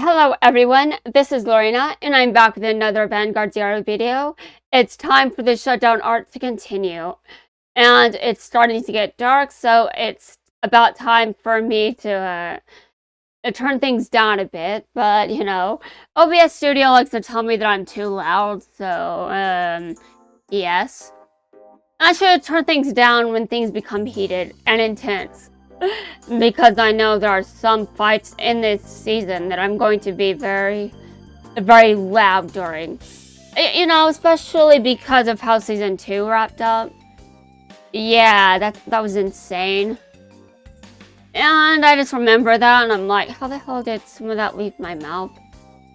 Hello everyone, this is Lorena, and I'm back with another Vanguard Zero video. It's time for the shutdown arc to continue, and it's starting to get dark, so it's about time for me to turn things down a bit, but OBS Studio likes to tell me that I'm too loud, so, yes. I should turn things down when things become heated and intense. Because I know there are some fights in this season that I'm going to be very, very loud during. Especially because of how Season 2 wrapped up. Yeah, that was insane. And I just remember that, and I'm like, how the hell did some of that leave my mouth?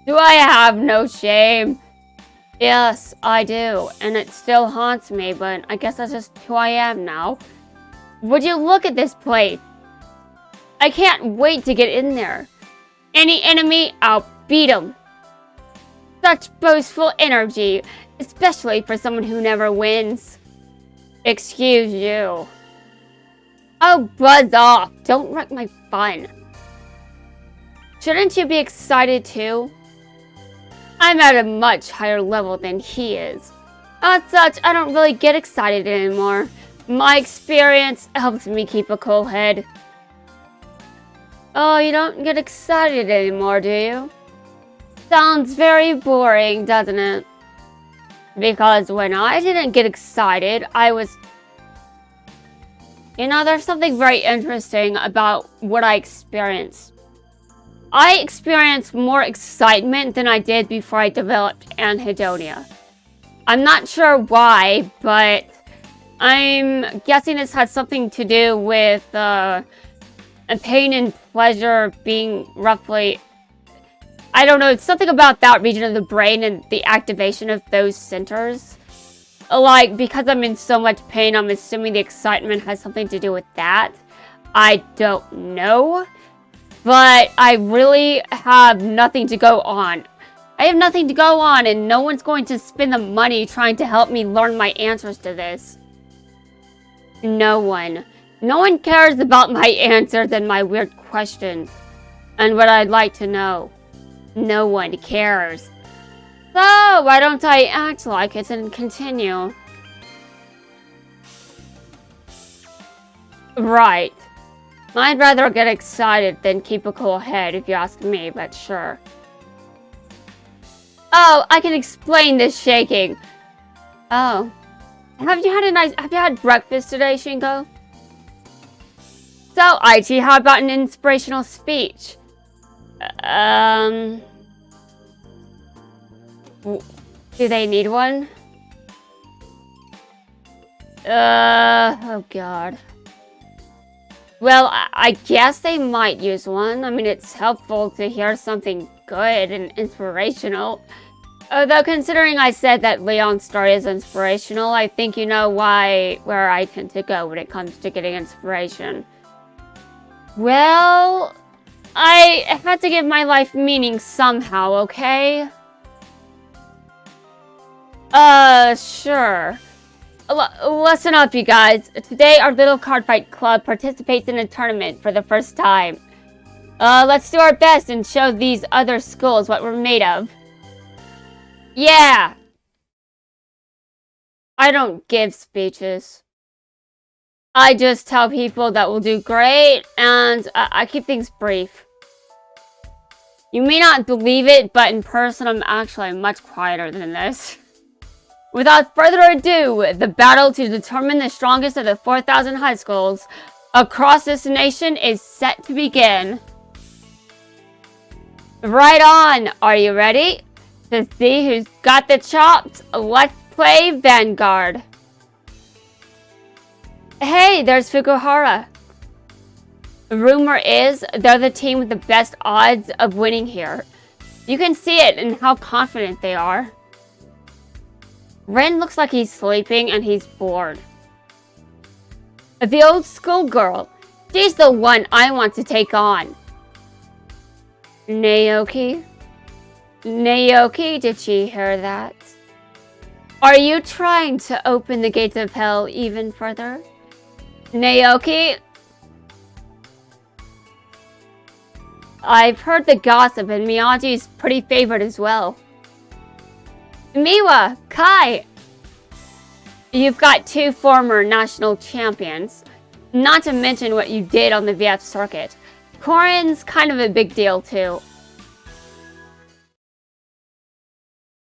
Do I have no shame? Yes, I do, and it still haunts me, but I guess that's just who I am now. Would you look at this place? I can't wait to get in there. Any enemy, I'll beat them. Such boastful energy, especially for someone who never wins. Excuse you. Oh, buzz off. Don't wreck my fun. Shouldn't you be excited too? I'm at a much higher level than he is. As such, I don't really get excited anymore. My experience helps me keep a cool head. Oh, you don't get excited anymore, do you? Sounds very boring, doesn't it? Because when I didn't get excited, I was... there's something very interesting about what I experienced. I experienced more excitement than I did before I developed anhedonia. I'm not sure why, but I'm guessing this has something to do with pain and pleasure being roughly... I don't know, it's something about that region of the brain and the activation of those centers. Like, because I'm in so much pain, I'm assuming the excitement has something to do with that. I don't know. But I really have nothing to go on. I have nothing to go on, and no one's going to spend the money trying to help me learn my answers to this. No one. No one cares about my answers and my weird questions. And what I'd like to know. No one cares. So, why don't I act like it and continue? Right. I'd rather get excited than keep a cool head if you ask me, but sure. Oh, I can explain this shaking. Oh. Have you had breakfast today, Shinko? So, Aichi, how about an inspirational speech? Do they need one? Oh god. Well, I guess they might use one. I mean, it's helpful to hear something good and inspirational. Although, considering I said that Leon's story is inspirational, I think you know where I tend to go when it comes to getting inspiration. Well, I had to give my life meaning somehow, okay? Sure. Listen up, you guys. Today, our little card fight club participates in a tournament for the first time. Let's do our best and show these other schools what we're made of. Yeah! I don't give speeches. I just tell people that we'll do great, and I keep things brief. You may not believe it, but in person, I'm actually much quieter than this. Without further ado, the battle to determine the strongest of the 4,000 high schools across this nation is set to begin. Right on! Are you ready? To see who's got the chops, let's play Vanguard. Hey, there's Fukuhara. Rumor is they're the team with the best odds of winning here. You can see it in how confident they are. Ren looks like he's sleeping and he's bored. The old schoolgirl. She's the one I want to take on. Naoki? Naoki, did she hear that? Are you trying to open the gates of hell even further? Naoki? I've heard the gossip, and Miyagi's pretty favored as well. Miwa, Kai! You've got 2 former national champions, not to mention what you did on the VF circuit. Korin's kind of a big deal, too.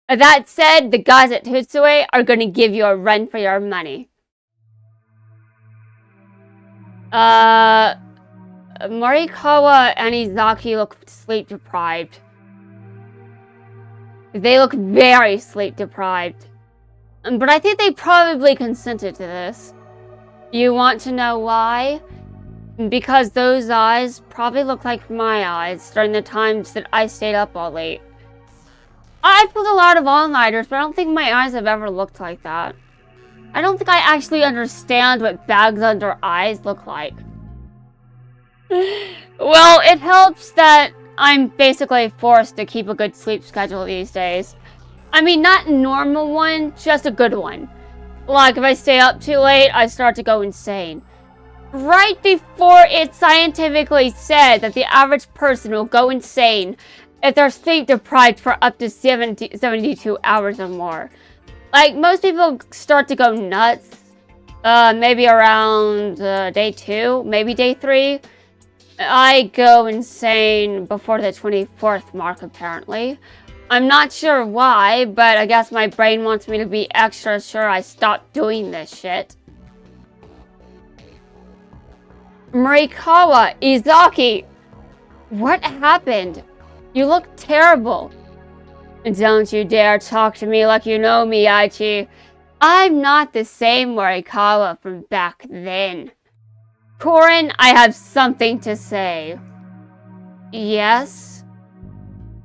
That said, the guys at Tutsue are going to give you a run for your money. Morikawa and Izaki look sleep-deprived. They look very sleep-deprived. But I think they probably consented to this. You want to know why? Because those eyes probably look like my eyes during the times that I stayed up all late. I've pulled a lot of all-nighters, but I don't think my eyes have ever looked like that. I don't think I actually understand what bags under eyes look like. Well, it helps that I'm basically forced to keep a good sleep schedule these days. I mean, not a normal one, just a good one. Like, if I stay up too late, I start to go insane. Right before it's scientifically said that the average person will go insane if they're sleep deprived for up to 72 hours or more. Like, most people start to go nuts, maybe around day 2, maybe day 3. I go insane before the 24th mark, apparently. I'm not sure why, but I guess my brain wants me to be extra sure I stop doing this shit. Morikawa, Izaki! What happened? You look terrible. Don't you dare talk to me like you know me, Aichi. I'm not the same Morikawa from back then. Korin, I have something to say. Yes?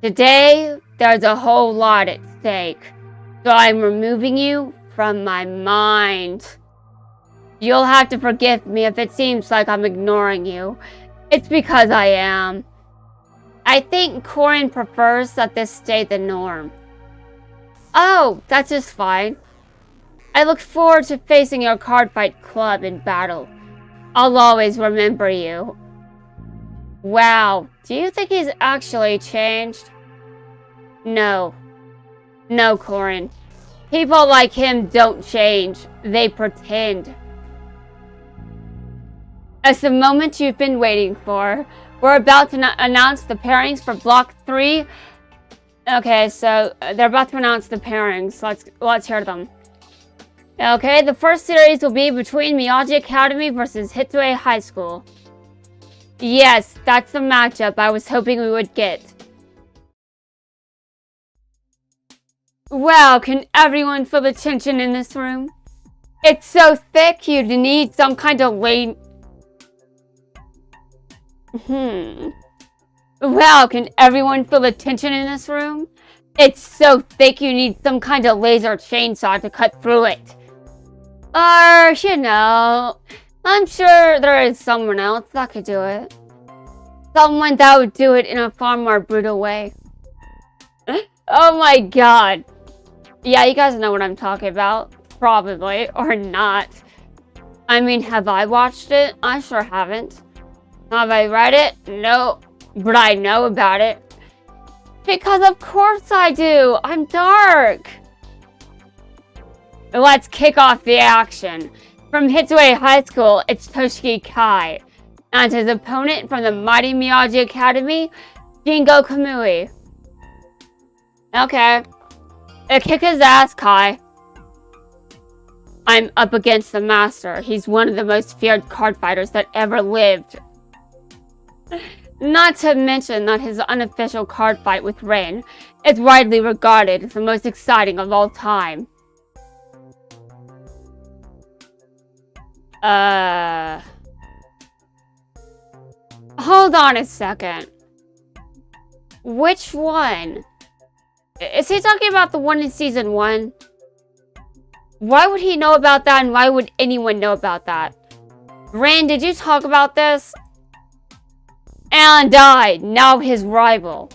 Today, there's a whole lot at stake, so I'm removing you from my mind. You'll have to forgive me if it seems like I'm ignoring you. It's because I am. I think Korin prefers that this stay the norm. Oh, that's just fine. I look forward to facing your cardfight club in battle. I'll always remember you. Wow, do you think he's actually changed? No. No, Korin. People like him don't change. They pretend. It's the moment you've been waiting for. We're about to announce the pairings for Block 3. Okay, so they're about to announce the pairings. Let's hear them. Okay, the first series will be between Miyagi Academy versus Hitsue High School. Yes, that's the matchup I was hoping we would get. Wow, can everyone feel the tension in this room? It's so thick you'd need some kind of weight. Wow, can everyone feel the tension in this room? It's so thick you need some kind of laser chainsaw to cut through it. Or, you know, I'm sure there is someone else that could do it. Someone that would do it in a far more brutal way. Oh my god. Yeah, you guys know what I'm talking about. Probably, or not. I mean, have I watched it? I sure haven't. Have I read it? No. But I know about it. Because of course I do! I'm dark! Let's kick off the action. From Hitsue High School, it's Toshiki Kai. And his opponent from the Mighty Miyagi Academy, Shingo Kamui. Okay. Kick his ass, Kai. I'm up against the master. He's one of the most feared card fighters that ever lived. Not to mention that his unofficial card fight with Rin is widely regarded as the most exciting of all time. Hold on a second. Which one? Is he talking about the one in Season 1? Why would he know about that, and why would anyone know about that? Rin, did you talk about this? And I, now his rival,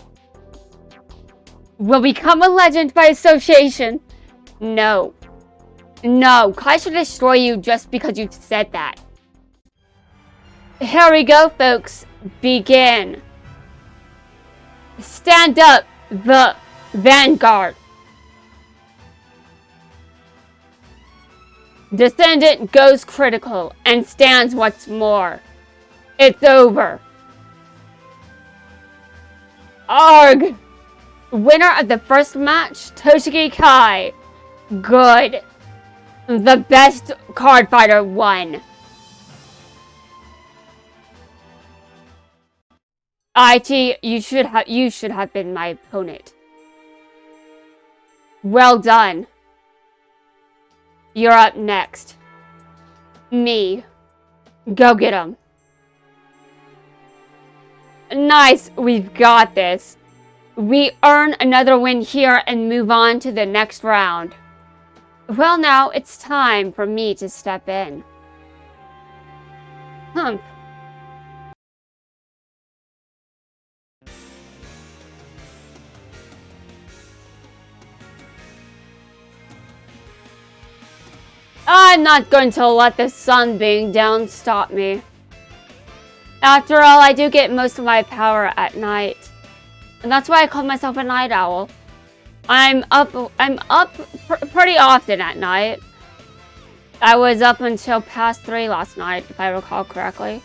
will become a legend by association. No. No, Kai should destroy you just because you said that. Here we go, folks. Begin. Stand up, the Vanguard. Descendant goes critical and stands what's more. It's over. Arg! Winner of the first match, Toshiki Kai. Good. The best card fighter won. IT, you should have been my opponent. Well done. You're up next. Me. Go get him. Nice, we've got this. We earn another win here and move on to the next round. Well, now it's time for me to step in. Humph. I'm not going to let the sun being down stop me. After all, I do get most of my power at night. And that's why I call myself a night owl. I'm up pretty often at night. I was up until past 3 last night, if I recall correctly.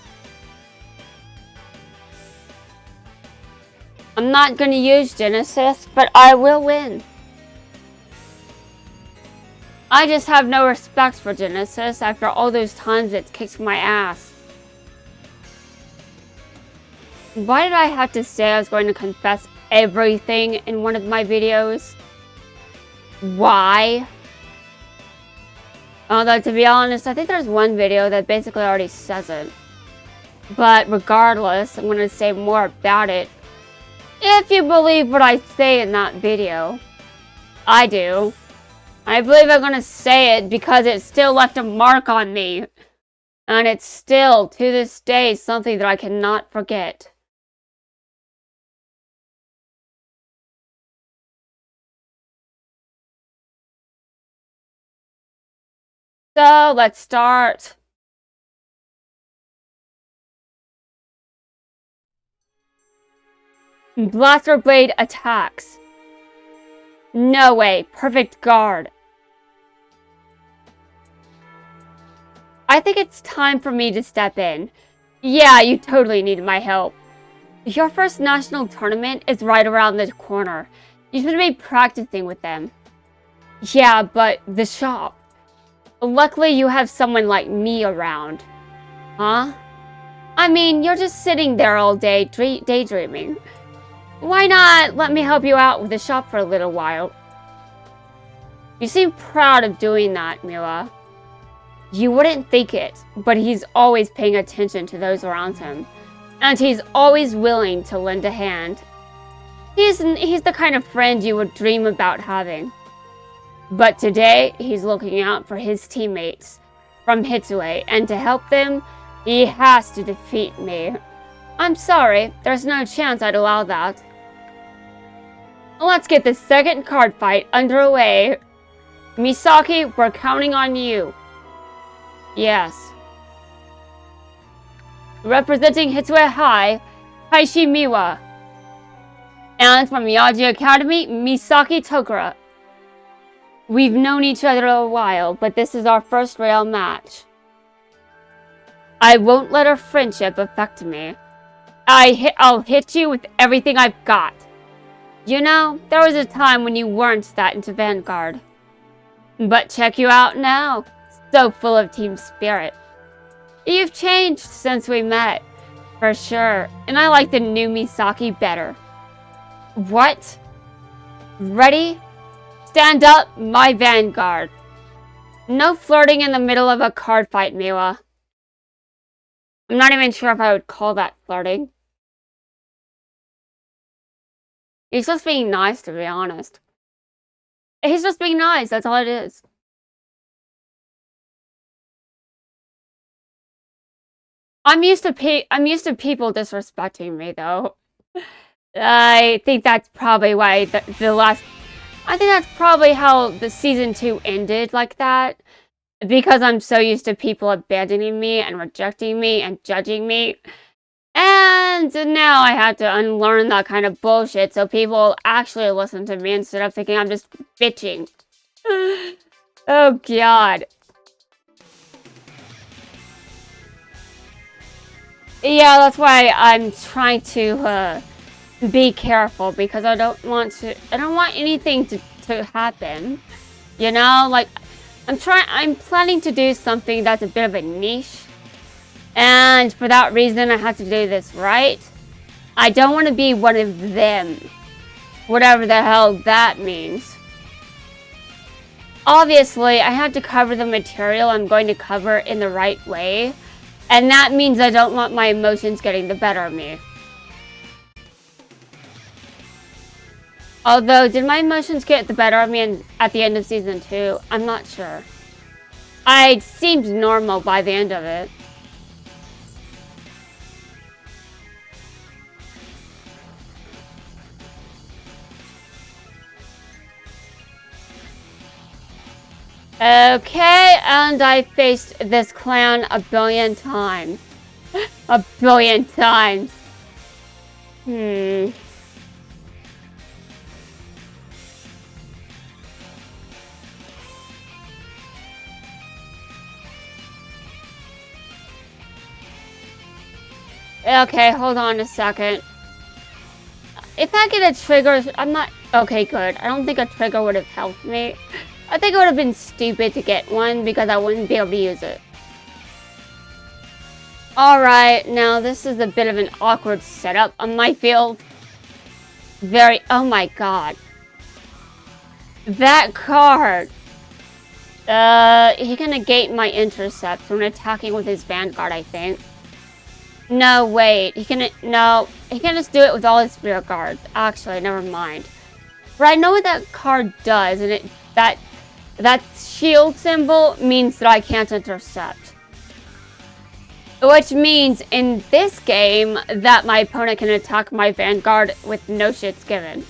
I'm not going to use Genesis, but I will win. I just have no respect for Genesis after all those times it's kicked my ass. Why did I have to say I was going to confess everything in one of my videos? Why? Although, to be honest, I think there's one video that basically already says it. But regardless, I'm going to say more about it. If you believe what I say in that video. I do. I believe I'm going to say it because it still left a mark on me. And it's still, to this day, something that I cannot forget. So, let's start. Blaster Blade attacks. No way, perfect guard. I think it's time for me to step in. Yeah, you totally need my help. Your first national tournament is right around the corner. You should be practicing with them. Yeah, but the shop. Luckily, you have someone like me around. Huh? I mean, you're just sitting there all day daydreaming. Why not let me help you out with the shop for a little while? You seem proud of doing that, Miwa. You wouldn't think it, but he's always paying attention to those around him. And he's always willing to lend a hand. He's the kind of friend you would dream about having. But today, he's looking out for his teammates from Hitsue, and to help them, he has to defeat me. I'm sorry, there's no chance I'd allow that. Let's get the second card fight underway. Misaki, we're counting on you. Yes. Representing Hitsue High, Taishi Miwa. And from Miyagi Academy, Misaki Tokura. We've known each other a while, but this is our first real match. I won't let our friendship affect me. I'll hit you with everything I've got. You know, there was a time when you weren't that into Vanguard. But check you out now. So full of team spirit. You've changed since we met. For sure. And I like the new Misaki better. What? Ready? Stand up, my Vanguard. No flirting in the middle of a card fight, Miwa. I'm not even sure if I would call that flirting. He's just being nice, to be honest. He's just being nice, that's all it is. I'm used to people disrespecting me, though. I think that's probably why I think that's probably how the season 2 ended like that. Because I'm so used to people abandoning me and rejecting me and judging me. And now I have to unlearn that kind of bullshit so people actually listen to me instead of thinking I'm just bitching. Oh, God. Yeah, that's why I'm trying to be careful, because I don't want anything to happen. You know, like, I'm planning to do something that's a bit of a niche. And for that reason, I have to do this right. I don't want to be one of them. Whatever the hell that means. Obviously, I have to cover the material I'm going to cover in the right way. And that means I don't want my emotions getting the better of me. Although, did my emotions get the better of me at the end of Season 2? I'm not sure. I seemed normal by the end of it. Okay, and I faced this clan a billion times. A billion times. Okay, hold on a second. If I get a trigger, I'm not... Okay, good. I don't think a trigger would have helped me. I think it would have been stupid to get one because I wouldn't be able to use it. Alright, now this is a bit of an awkward setup on my field. Oh my god. That card. He can negate my intercept when attacking with his Vanguard, I think. No, wait. He can just do it with all his Spirit Guards. Actually, never mind. But I know what that card does, and that shield symbol means that I can't intercept. Which means, in this game, that my opponent can attack my Vanguard with no shits given.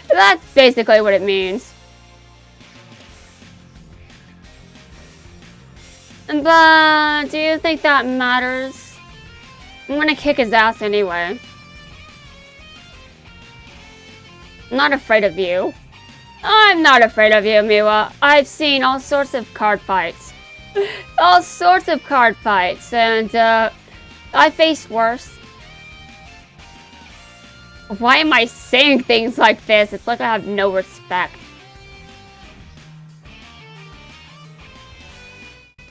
That's basically what it means. But, do you think that matters? I'm gonna kick his ass anyway. I'm not afraid of you. I'm not afraid of you, Miwa. I've seen all sorts of card fights. All sorts of card fights, and I faced worse. Why am I saying things like this? It's like I have no respect.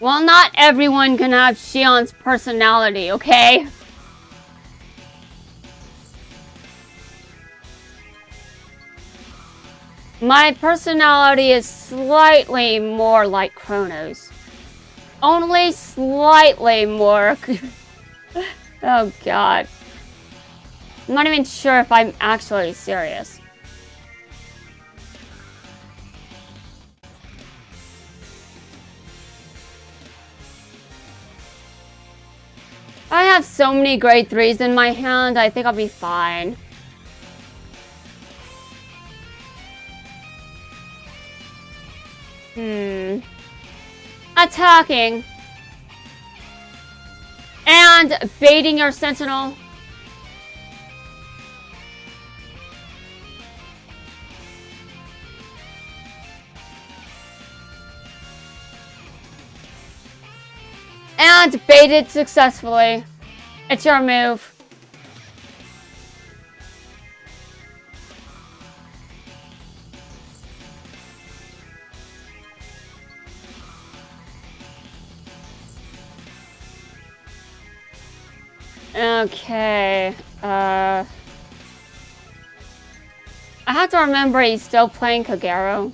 Well, not everyone can have Shion's personality, okay? My personality is slightly more like Chronos. Only slightly more. Oh god. I'm not even sure if I'm actually serious. I have so many grade 3s in my hand, I think I'll be fine. Attacking. And baiting your sentinel. And baited successfully. It's your move. Okay, I have to remember he's still playing Kagero.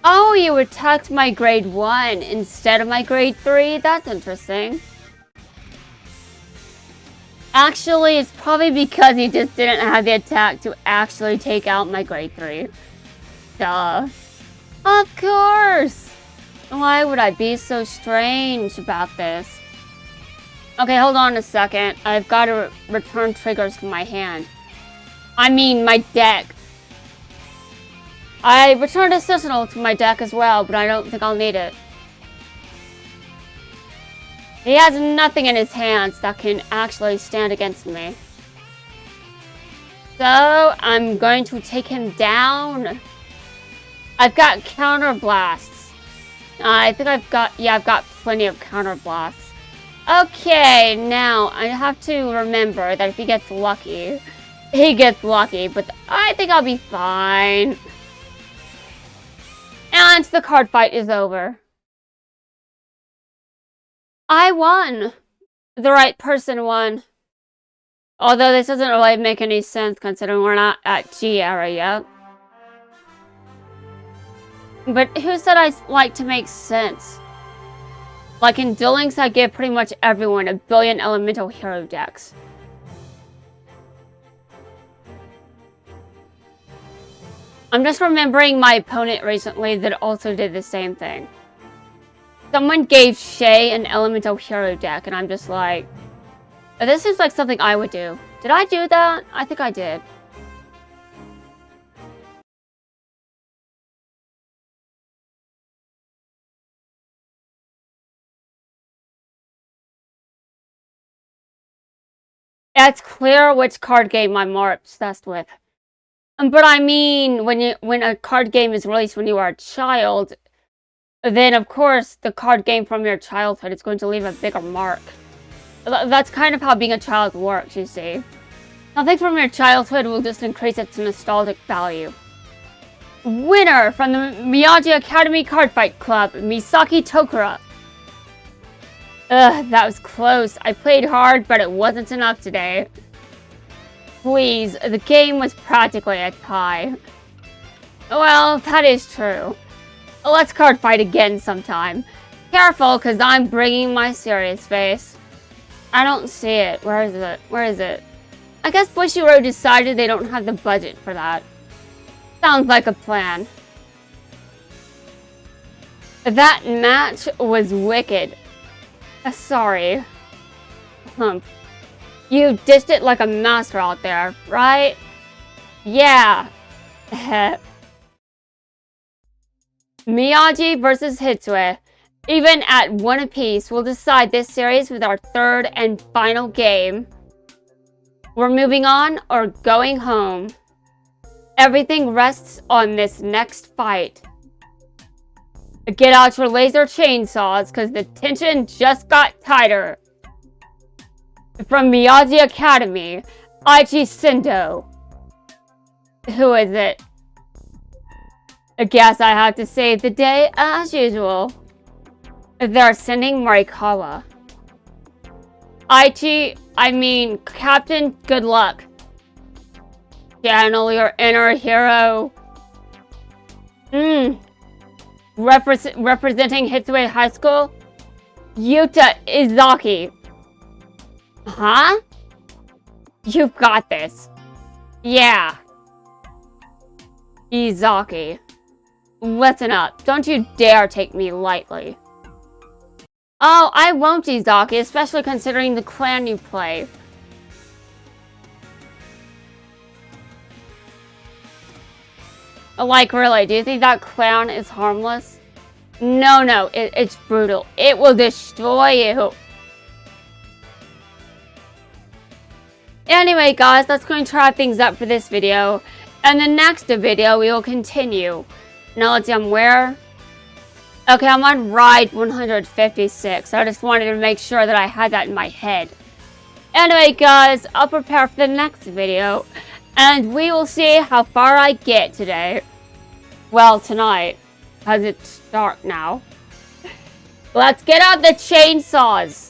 Oh, you attacked my grade 1 instead of my grade 3? That's interesting. Actually, it's probably because he just didn't have the attack to actually take out my grade 3. Duh. Of course! Why would I be so strange about this? Okay, hold on a second. I've got to return triggers to my hand. I mean, my deck. I returned a Sentinel to my deck as well, but I don't think I'll need it. He has nothing in his hands that can actually stand against me. So, I'm going to take him down. I've got counter blasts. I think I've got plenty of counter blasts. Okay, now I have to remember that if he gets lucky, but I think I'll be fine. And the card fight is over. I won. The right person won. Although this doesn't really make any sense considering we're not at G era yet. But who said I like to make sense? Like in Duel Links, I give pretty much everyone a billion elemental hero decks. I'm just remembering my opponent recently that also did the same thing. Someone gave Shay an elemental hero deck, and I'm just like, this seems like something I would do. Did I do that? I think I did. It's clear which card game I'm more obsessed with. But I mean, when a card game is released when you are a child, then of course the card game from your childhood is going to leave a bigger mark. That's kind of how being a child works, you see. Something from your childhood will just increase its nostalgic value. Winner from the Miyagi Academy Card Fight Club, Misaki Tokura. Ugh, that was close. I played hard, but it wasn't enough today. Please, the game was practically a tie. Well, that is true. Let's card fight again sometime. Careful, because I'm bringing my serious face. I don't see it. Where is it? Where is it? I guess Bushiroad decided they don't have the budget for that. Sounds like a plan. That match was wicked. Sorry. Hump. You dished it like a master out there, right? Yeah. Miyagi versus Hitsue. Even at one apiece, we'll decide this series with our third and final game. We're moving on or going home. Everything rests on this next fight. Get out your laser chainsaws, because the tension just got tighter. From Miyagi Academy, Aichi Sendo. Who is it? I guess I have to save the day as usual. They're sending Morikawa. Captain, good luck. Channel your inner hero. Representing Hitsue High School, Yuta Izaki. Huh? You've got this. Yeah. Izaki. Listen up. Don't you dare take me lightly. Oh, I won't, Izaki, especially considering the clan you play. Like, really, do you think that clown is harmless? No, it's brutal. It will destroy you. Anyway, guys, that's going to wrap things up for this video. And the next video, we will continue. Now, let's see, I'm where? Okay, I'm on ride 156. I just wanted to make sure that I had that in my head. Anyway, guys, I'll prepare for the next video. And we will see how far I get today. Well, tonight. Because it's dark now. Let's get out the chainsaws.